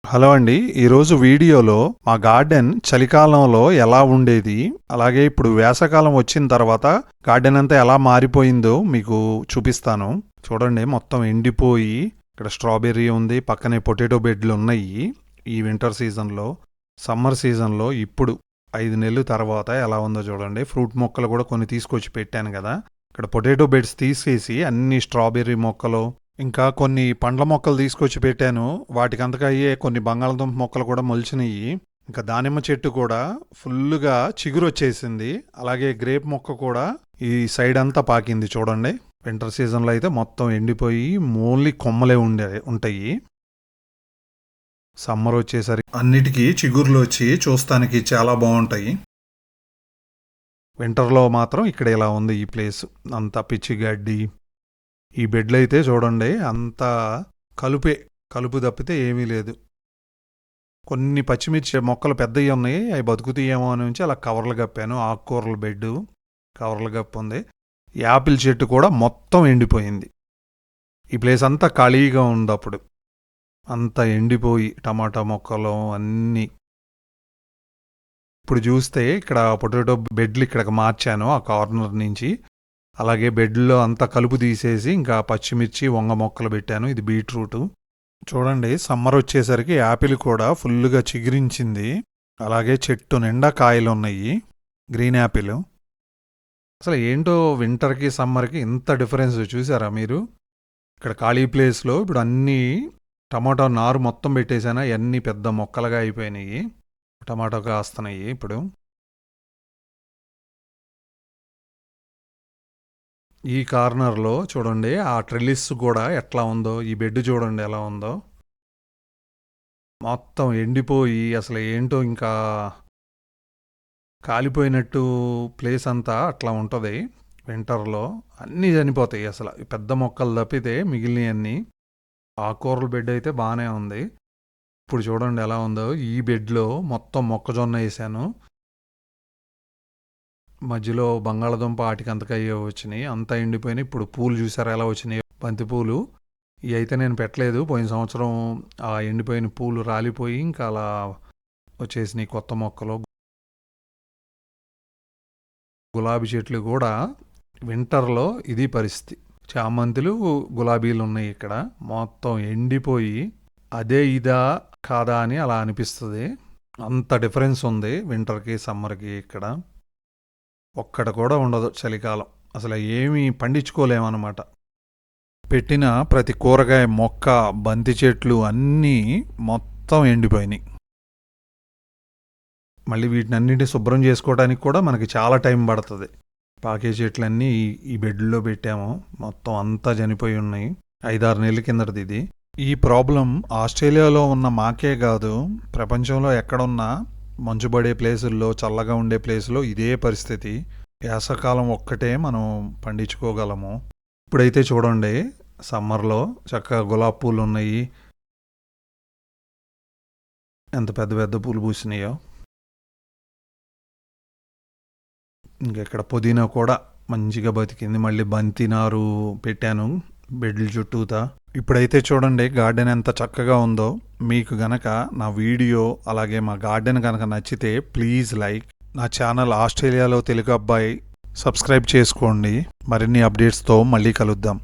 Hello అండి. ఈరోజు వీడియోలో మా గార్డెన్ చలికాలంలో ఎలా ఉండేది, అలాగే ఇప్పుడు వేసవకాలం వచ్చిన తర్వాత గార్డెన్ అంతా ఎలా మారిపోయిందో మీకు చూపిస్తాను. చూడండి, మొత్తం ఎండిపోయి ఇక్కడ స్ట్రాబెర్రీ ఉంది, పక్కనే పొటాటో బెడ్లు ఉన్నాయి. ఈ వింటర్ సీజన్లో, సమ్మర్ సీజన్లో ఇప్పుడు 5 నెలల తర్వాత ఎలా ఉందో చూడండి. ఫ్రూట్ మొక్కలు కూడా కొన్ని తీసుకొచ్చి పెట్టాను కదా. ఇక్కడ పొటాటో బెడ్స్ తీసేసి అన్ని స్ట్రాబెర్రీ మొక్కలు, ఇంకా కొన్ని పండ్ల మొక్కలు తీసుకొచ్చి పెట్టాను. వాటికి అంతగా అయ్యే కొన్ని బంగాళదుంప మొక్కలు కూడా మొలిచినాయి. ఇంకా దానిమ్మ చెట్టు కూడా ఫుల్గా చిగురు వచ్చేసింది. అలాగే గ్రేప్ మొక్క కూడా ఈ సైడ్ అంతా పాకింది చూడండి. వింటర్ సీజన్లో అయితే మొత్తం ఎండిపోయి ఓన్లీ కొమ్మలే ఉంటాయి. సమ్మర్ వచ్చేసరికి అన్నిటికీ చిగుర్లు వచ్చి చూస్తానికి చాలా బాగుంటాయి. వింటర్లో మాత్రం ఇక్కడ ఇలా ఉంది ఈ ప్లేస్ అంతా పిచ్చి గడ్డి. ఈ బెడ్లు అయితే చూడండి, అంతా కలుపు తప్పితే ఏమీ లేదు. కొన్ని పచ్చిమిర్చి మొక్కలు పెద్దవి ఉన్నాయి, అవి బతుకుతాయేమో అని ఉంచి అలా కవర్లు కప్పాను. ఆకుకూరల బెడ్ కవర్లు కప్పు ఉంది. యాపిల్ చెట్టు కూడా మొత్తం ఎండిపోయింది. ఈ ప్లేస్ అంతా ఖాళీగా ఉంది. అప్పుడు అంతా ఎండిపోయి టమాటా మొక్కలు అన్నీ. ఇప్పుడు చూస్తే ఇక్కడ పొటాటో బెడ్లు ఇక్కడికి మార్చాను ఆ కార్నర్ నుంచి. అలాగే బెడ్లో అంతా కలుపు తీసేసి ఇంకా పచ్చిమిర్చి వంగ మొక్కలు పెట్టాను. ఇది బీట్రూట్. చూడండి, సమ్మర్ వచ్చేసరికి యాపిల్ కూడా ఫుల్గా చిగురించింది. అలాగే చెట్టు నిండా కాయలు ఉన్నాయి, గ్రీన్ యాపిల్. అసలు ఏంటో వింటర్కి సమ్మర్కి ఇంత డిఫరెన్స్ చూసారా మీరు? ఇక్కడ ఖాళీ ప్లేస్లో ఇప్పుడు అన్నీ టమాటో నారు మొత్తం పెట్టేశాను. అన్నీ పెద్ద మొక్కలుగా అయిపోయినాయి. టమాటో కాస్తున్నాయి ఇప్పుడు. ఈ కార్నర్లో చూడండి, ఆ ట్రెలిస్ కూడా ఎట్లా ఉందో, ఈ బెడ్ చూడండి ఎలా ఉందో. మొత్తం ఎండిపోయి అసలు ఏంటో ఇంకా కాలిపోయినట్టు ప్లేస్ అంతా అట్లా ఉంటుంది. వింటర్లో అన్నీ చనిపోతాయి. అసలు పెద్ద మొక్కలు తప్పితే మిగిలినవన్నీ. ఆకుకూరల బెడ్ అయితే బాగానే ఉంది. ఇప్పుడు చూడండి ఎలా ఉందో. ఈ బెడ్లో మొత్తం మొక్కజొన్న వేసాను. మధ్యలో బంగాళదుంప వాటికి అంతగా అయ్యే వచ్చినాయి, అంతా ఎండిపోయినాయి. ఇప్పుడు పూలు చూసారా ఎలా వచ్చినాయి, బంతి పూలు. ఇవి అయితే నేను పెట్టలేదు. పోయిన సంవత్సరం ఆ ఎండిపోయిన పూలు రాలిపోయి ఇంకా అలా వచ్చేసినాయి కొత్త మొక్కలు. గులాబీ చెట్లు కూడా వింటర్లో ఇది పరిస్థితి. చామంతులు, గులాబీలు ఉన్నాయి ఇక్కడ. మొత్తం ఎండిపోయి అదే ఇదా కాదా అని అలా అనిపిస్తుంది. అంత డిఫరెన్స్ ఉంది వింటర్కి సమ్మర్కి. ఇక్కడ ఒక్కడ కూడా ఉండదు చలికాలం. అసలు ఏమీ పండించుకోలేమన్నమాట. పెట్టిన ప్రతి కూరగాయ మొక్క, బంతి చెట్లు అన్నీ మొత్తం ఎండిపోయినాయి. మళ్ళీ వీటిని అన్నింటినీ శుభ్రం చేసుకోవడానికి కూడా మనకి చాలా టైం పడుతుంది. పాకే చెట్లన్నీ ఈ బెడ్లో పెట్టాము. మొత్తం అంతా చనిపోయి ఉన్నాయి. 5-6 నెలల కిందటిది ఇది. ఈ ప్రాబ్లం ఆస్ట్రేలియాలో ఉన్న మాకే కాదు, ప్రపంచంలో ఎక్కడున్నా మంచుబడే ప్లేసుల్లో, చల్లగా ఉండే ప్లేసులో ఇదే పరిస్థితి. వేసవకాలం ఒక్కటే మనం పండించుకోగలము. ఇప్పుడైతే చూడండి, సమ్మర్లో చక్కగా గులాబీ పూలు ఉన్నాయి. ఎంత పెద్ద పెద్ద పూలు పూసినాయో. ఇంకెక్కడ పుదీనా కూడా మంచిగా బతికింది. మళ్ళీ బంతి నారు పెట్టాను బెడ్ల చుట్టూతా. ఇప్పుడైతే చూడండి గార్డెన్ ఎంత చక్కగా ఉందో. మీకు గనక నా వీడియో అలాగే మా గార్డెన్ కనుక నచ్చితే ప్లీజ్ లైక్. నా ఛానల్ ఆస్ట్రేలియాలో తెలుగు అబ్బాయి సబ్స్క్రైబ్ చేసుకోండి. మరిన్ని అప్డేట్స్తో మళ్ళీ కలుద్దాం.